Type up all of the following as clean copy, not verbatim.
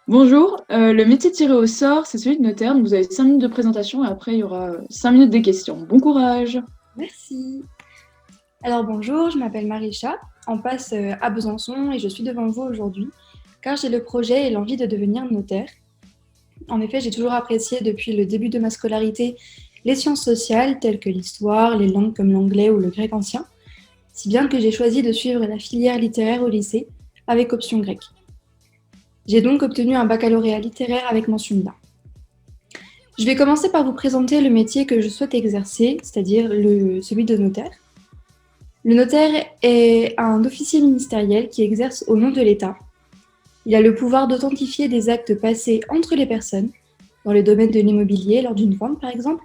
Bonjour, le métier tiré au sort, c'est celui de notaire. Donc vous avez 5 minutes de présentation et après il y aura 5 minutes des questions. Bon courage! Merci. Alors bonjour, je m'appelle Marisha, on passe à Besançon et je suis devant vous aujourd'hui car j'ai le projet et l'envie de devenir notaire. En effet, j'ai toujours apprécié depuis le début de ma scolarité les sciences sociales telles que l'histoire, les langues comme l'anglais ou le grec ancien, si bien que j'ai choisi de suivre la filière littéraire au lycée avec option grec. J'ai donc obtenu un baccalauréat littéraire avec mention bien. Je vais commencer par vous présenter le métier que je souhaite exercer, c'est-à-dire celui de notaire. Le notaire est un officier ministériel qui exerce au nom de l'État. Il a le pouvoir d'authentifier des actes passés entre les personnes, dans le domaine de l'immobilier, lors d'une vente par exemple,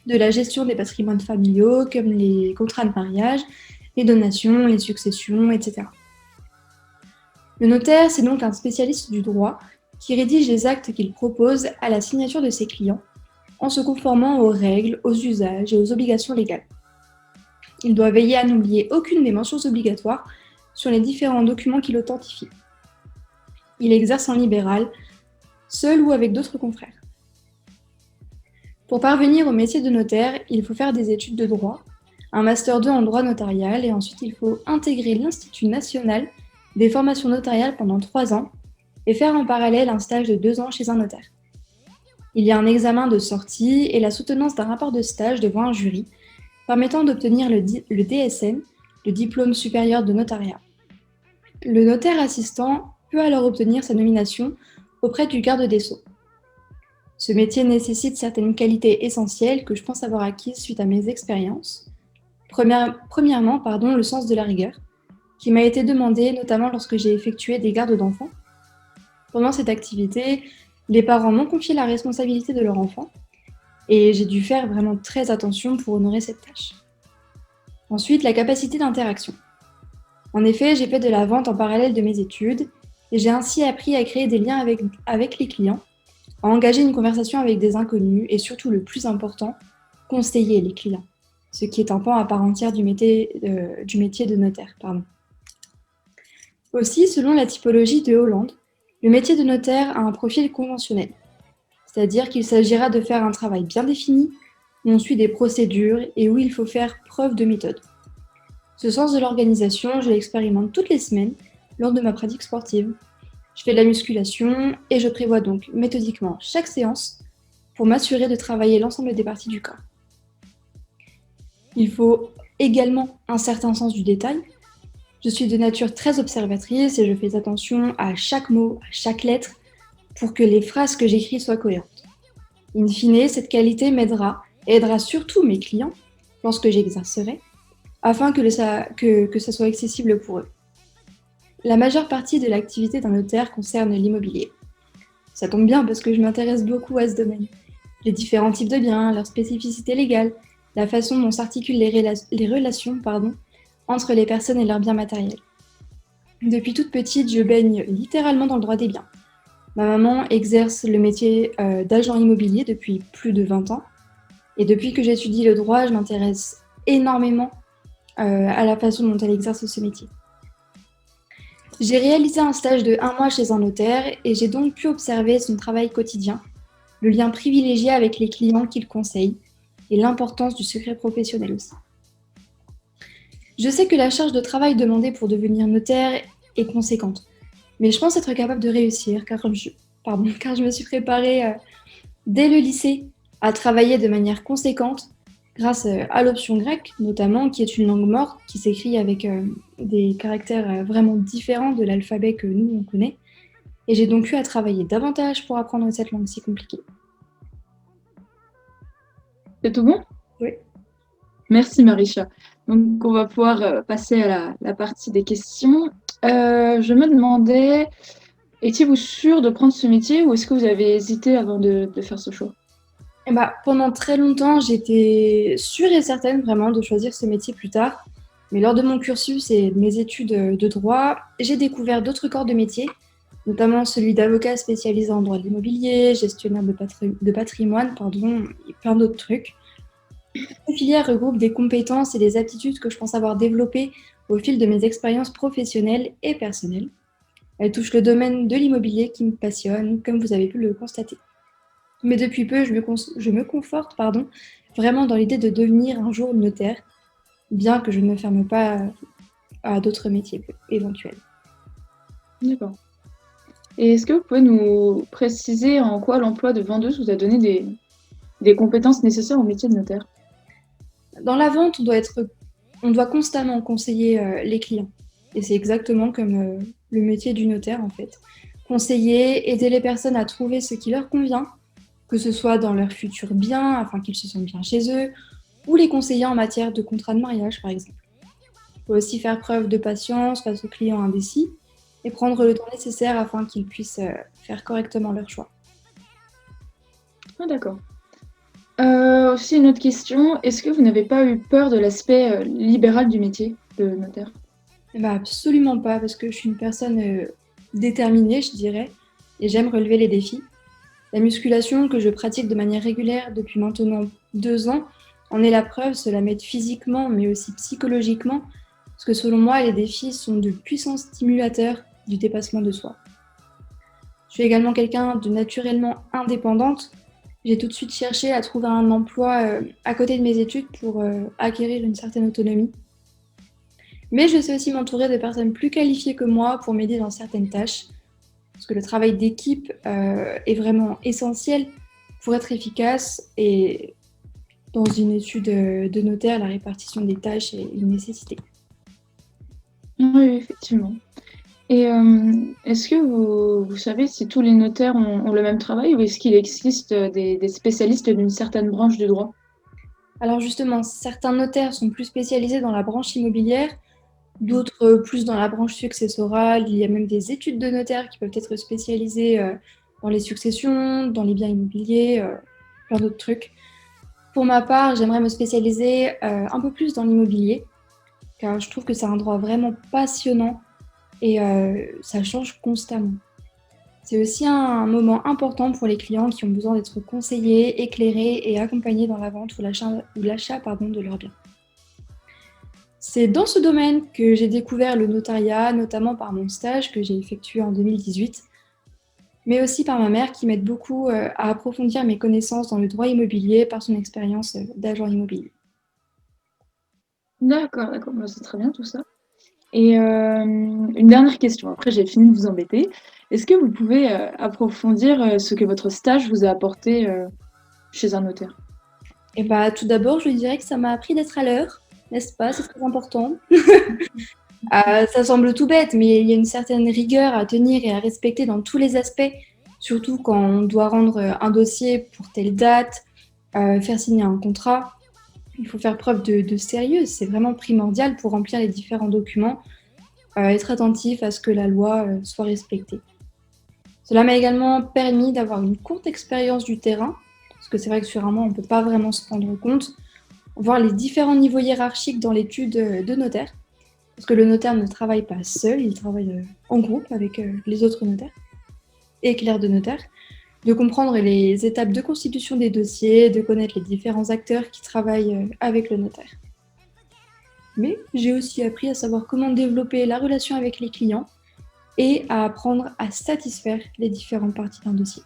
de la gestion des patrimoines familiaux, comme les contrats de mariage, les donations, les successions, etc. Le notaire, c'est donc un spécialiste du droit qui rédige les actes qu'il propose à la signature de ses clients, en se conformant aux règles, aux usages et aux obligations légales. Il doit veiller à n'oublier aucune des mentions obligatoires sur les différents documents qu'il authentifie. Il exerce en libéral, seul ou avec d'autres confrères. Pour parvenir au métier de notaire, il faut faire des études de droit, un master 2 en droit notarial et ensuite il faut intégrer l'Institut national des formations notariales pendant 3 ans et faire en parallèle un stage de 2 ans chez un notaire. Il y a un examen de sortie et la soutenance d'un rapport de stage devant un jury permettant d'obtenir le DSN, le diplôme supérieur de notariat. Le notaire assistant peut alors obtenir sa nomination auprès du garde des Sceaux. Ce métier nécessite certaines qualités essentielles que je pense avoir acquises suite à mes expériences. Premièrement, le sens de la rigueur, qui m'a été demandé notamment lorsque j'ai effectué des gardes d'enfants. Pendant cette activité, les parents m'ont confié la responsabilité de leur enfant et j'ai dû faire vraiment très attention pour honorer cette tâche. Ensuite, la capacité d'interaction. En effet, j'ai fait de la vente en parallèle de mes études et j'ai ainsi appris à créer des liens avec les clients, à engager une conversation avec des inconnus et surtout le plus important, conseiller les clients, ce qui est un pan à part entière du métier de notaire. Aussi, selon la typologie de Hollande, le métier de notaire a un profil conventionnel, c'est-à-dire qu'il s'agira de faire un travail bien défini, où on suit des procédures et où il faut faire preuve de méthode. Ce sens de l'organisation, je l'expérimente toutes les semaines lors de ma pratique sportive. Je fais de la musculation et je prévois donc méthodiquement chaque séance pour m'assurer de travailler l'ensemble des parties du corps. Il faut également un certain sens du détail. Je suis de nature très observatrice et je fais attention à chaque mot, à chaque lettre, pour que les phrases que j'écris soient cohérentes. In fine, cette qualité m'aidera et aidera surtout mes clients lorsque j'exercerai, afin que ça soit accessible pour eux. La majeure partie de l'activité d'un notaire concerne l'immobilier. Ça tombe bien parce que je m'intéresse beaucoup à ce domaine. Les différents types de biens, leurs spécificités légales, la façon dont s'articulent les relations entre les personnes et leurs biens matériels. Depuis toute petite, je baigne littéralement dans le droit des biens. Ma maman exerce le métier d'agent immobilier depuis plus de 20 ans. Et depuis que j'étudie le droit, je m'intéresse énormément à la façon dont elle exerce ce métier. J'ai réalisé un stage de 1 mois chez un notaire et j'ai donc pu observer son travail quotidien, le lien privilégié avec les clients qu'il conseille et l'importance du secret professionnel aussi. Je sais que la charge de travail demandée pour devenir notaire est conséquente, mais je pense être capable de réussir car je me suis préparée dès le lycée à travailler de manière conséquente grâce à l'option grecque, notamment, qui est une langue morte qui s'écrit avec des caractères vraiment différents de l'alphabet que nous, on connaît. Et j'ai donc eu à travailler davantage pour apprendre cette langue si compliquée. C'est tout bon? Oui. Merci Marisha. Donc on va pouvoir passer à la partie des questions. Je me demandais, étiez-vous sûr de prendre ce métier ou est-ce que vous avez hésité avant de faire ce choix? Et pendant très longtemps, j'étais sûre et certaine vraiment de choisir ce métier plus tard. Mais lors de mon cursus et de mes études de droit, j'ai découvert d'autres corps de métier, notamment celui d'avocat spécialisé en droit de l'immobilier, gestionnaire de patrimoine, et plein d'autres trucs. Cette filière regroupe des compétences et des aptitudes que je pense avoir développées au fil de mes expériences professionnelles et personnelles. Elle touche le domaine de l'immobilier qui me passionne, comme vous avez pu le constater. Mais depuis peu, je me conforte vraiment dans l'idée de devenir un jour notaire, bien que je ne me ferme pas à d'autres métiers éventuels. D'accord. Et est-ce que vous pouvez nous préciser en quoi l'emploi de vendeuse vous a donné des compétences nécessaires au métier de notaire? Dans la vente, on doit constamment conseiller les clients. Et c'est exactement comme le métier du notaire, en fait. Conseiller, aider les personnes à trouver ce qui leur convient, que ce soit dans leur futur bien, afin qu'ils se sentent bien chez eux, ou les conseiller en matière de contrat de mariage, par exemple. Il faut aussi faire preuve de patience face aux clients indécis et prendre le temps nécessaire afin qu'ils puissent faire correctement leur choix. Ah d'accord. Aussi une autre question, est-ce que vous n'avez pas eu peur de l'aspect, libéral du métier de notaire? Eh ben, absolument pas, parce que je suis une personne déterminée, je dirais, et j'aime relever les défis. La musculation que je pratique de manière régulière depuis maintenant 2 ans en est la preuve, cela m'aide physiquement mais aussi psychologiquement, parce que selon moi, les défis sont de puissants stimulateurs du dépassement de soi. Je suis également quelqu'un de naturellement indépendante. J'ai tout de suite cherché à trouver un emploi à côté de mes études pour acquérir une certaine autonomie. Mais je sais aussi m'entourer de personnes plus qualifiées que moi pour m'aider dans certaines tâches, parce que le travail d'équipe est vraiment essentiel pour être efficace et dans une étude de notaire, la répartition des tâches est une nécessité. Oui, effectivement. Et est-ce que vous savez si tous les notaires ont le même travail ou est-ce qu'il existe, des spécialistes d'une certaine branche du droit? Alors justement, certains notaires sont plus spécialisés dans la branche immobilière, d'autres plus dans la branche successorale. Il y a même des études de notaire qui peuvent être spécialisées dans les successions, dans les biens immobiliers, plein d'autres trucs. Pour ma part, j'aimerais me spécialiser un peu plus dans l'immobilier, car je trouve que c'est un droit vraiment passionnant et ça change constamment. C'est aussi un moment important pour les clients qui ont besoin d'être conseillés, éclairés et accompagnés dans la vente ou l'achat de leurs biens. C'est dans ce domaine que j'ai découvert le notariat, notamment par mon stage que j'ai effectué en 2018, mais aussi par ma mère qui m'aide beaucoup à approfondir mes connaissances dans le droit immobilier par son expérience d'agent immobilier. D'accord, d'accord, bah, c'est très bien tout ça. Et une dernière question, après j'ai fini de vous embêter. Est-ce que vous pouvez, approfondir, ce que votre stage vous a apporté, chez un notaire? Et bah, tout d'abord, je dirais que ça m'a appris d'être à l'heure, n'est-ce pas? C'est très important. Ça semble tout bête, mais il y a une certaine rigueur à tenir et à respecter dans tous les aspects, surtout quand on doit rendre un dossier pour telle date, faire signer un contrat. Il faut faire preuve de sérieux, c'est vraiment primordial pour remplir les différents documents, être attentif à ce que la loi soit respectée. Cela m'a également permis d'avoir une courte expérience du terrain, parce que c'est vrai que sur un mois, on ne peut pas vraiment se rendre compte, voir les différents niveaux hiérarchiques dans l'étude de notaire, parce que le notaire ne travaille pas seul, il travaille en groupe avec les autres notaires et clercs de notaire, de comprendre les étapes de constitution des dossiers, de connaître les différents acteurs qui travaillent avec le notaire. Mais j'ai aussi appris à savoir comment développer la relation avec les clients et à apprendre à satisfaire les différentes parties d'un dossier.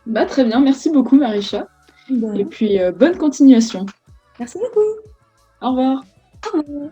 Bah, très bien, merci beaucoup Marisha De et rien. puis, bonne continuation. Merci beaucoup. Au revoir. Au revoir.